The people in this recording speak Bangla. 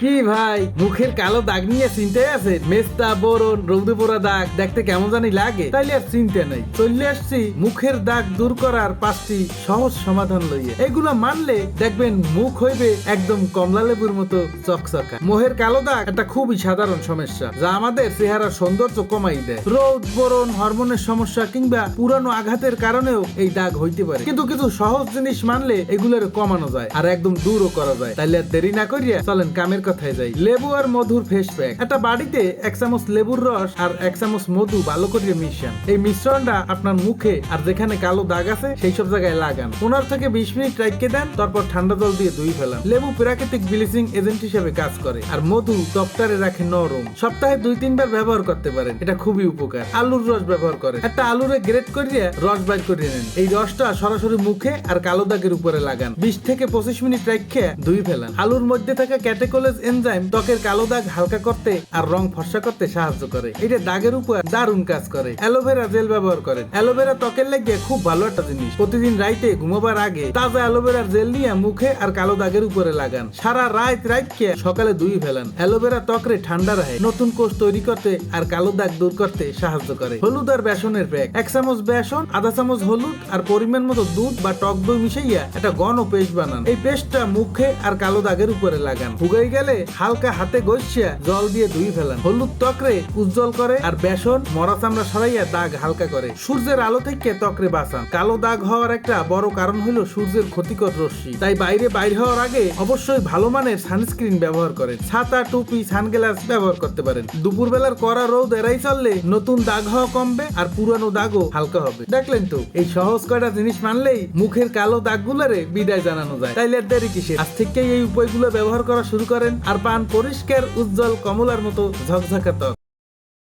কি ভাই, মুখের কালো দাগ নিয়ে চিন্তায় আছে? মেস্তা, বোরন, রৌদে পোড়া দাগ দেখতে কেমন জানি লাগে, তাইলে আর চিন্তা নাই। চলে আসছি মুখের দাগ দূর করার 5টি সহজ সমাধান লইয়ে। এগুলো মানলে দেখবেন মুখ হইবে একদম কমলা লেবুর মতো চকচকা। মুখের কালো দাগ একটা খুবই সাধারণ সমস্যা, যা আমাদের চেহারার সৌন্দর্য কমাই দেয়। রোদ, বোরন, হরমোনের সমস্যা কিংবা পুরানো আঘাতের কারণেও এই দাগ হইতে পারে, কিন্তু কিছু সহজ জিনিস মানলে এগুলোর কমানো যায় আর একদম দূরও করা যায়। তাইলে আর দেরি না করিয়া চলেন কামের কথায় যাই। লেবু আর মধুর ফেস প্যাক। একটা বাড়িতে 1 চামচ লেবুর রস আর 1 চামচ মধু ভালো করে মিশান। এই মিশ্রণটা আপনার মুখে আর যেখানে কালো দাগ আছে সেই সব জায়গায় লাগান। 15 থেকে 20 মিনিট রেখে দেন, তারপর ঠান্ডা জল দিয়ে ধুই ফেলান। লেবু প্রাকৃতিক ব্লিচিং এজেন্ট হিসেবে কাজ করে আর মধু ত্বকটারে রাখে নরম। সপ্তাহে 2-3 বার ব্যবহার করতে পারেন, এটা খুবই উপকার। আলুর রস ব্যবহার করেন। একটা আলুরে গ্রেট করিয়ে রস বাইর করে নেন। এই রসটা সরাসরি মুখে আর কালো দাগের উপরে লাগান। 20 থেকে 25 মিনিট রেখে ধুই ফেলান। আলুর মধ্যে থাকা ক্যাটেকোলেজ এনজাইম ত্বকের কালো দাগ হালকা করতে আর রং ফর্সা করতে সাহায্য করে। এটা দাগের উপর দারুণ কাজ করে। অ্যালোভেরা জেল ব্যবহার করেন। অ্যালোভেরা ত্বকের লাগে খুব ভালো একটা জিনিস। প্রতিদিন রাইতে ঘুমাবার আগে তাজা অ্যালোভেরার জেল নিয়ে মুখে আর কালো দাগের উপরে লাগান। সারা রাত রাখকে সকালে ধুই ফেলান। অ্যালোভেরা ত্বকরে ঠান্ডা রাখে, নতুন কোষ তৈরি করতে আর কালো দাগ দূর করতে সাহায্য করে। হলুদ আর বেসনের প্যাক। 1 চামচ বেসন, আধা চামচ হলুদ আর পরিমাণ মতো দুধ বা টক দই মিশাইয়া একটা ঘন পেস্ট বানান। এই পেস্টটা মুখে আর কালো দাগের উপরে লাগান। শুকাই গেলে হালকা হাতে ঘষিয়া জল দিয়ে ধুই ফেলান। হলুদ ত্বকরে উজ্জ্বল করে আর বেসন মরা চামড়া সরাইয়া দাগ হালকা করে। সূর্যের আলো থেকে ত্বকরে বাঁচান। কালো দাগ হওয়ার একটা বড় কারণ হলো সূর্যের ক্ষতিকর রশ্মি, তাই বাইরে হওয়ার আগে অবশ্যই ভালো মানের সানস্ক্রিন ব্যবহার করেন। ছাতা, টুপি, সানগ্লাস ব্যবহার করতে পারেন। দুপুরবেলার কড়া রোদ এড়াই চললে নতুন দাগ হওয়া কমবে আর পুরানো দাগও হালকা হবে। দেখলেন তো, এই সহজ কয়টা জিনিস মানলেই মুখের কালো দাগগুলোরে বিদায় জানানো যায়। তাইলে আর দেরি কিসের? আজ থেকেই এই উপায়গুলো ব্যবহার করা শুরু করেন আর পান পরিষ্কার, উজ্জ্বল, কমলার মতো ঝকঝকা ত্বক।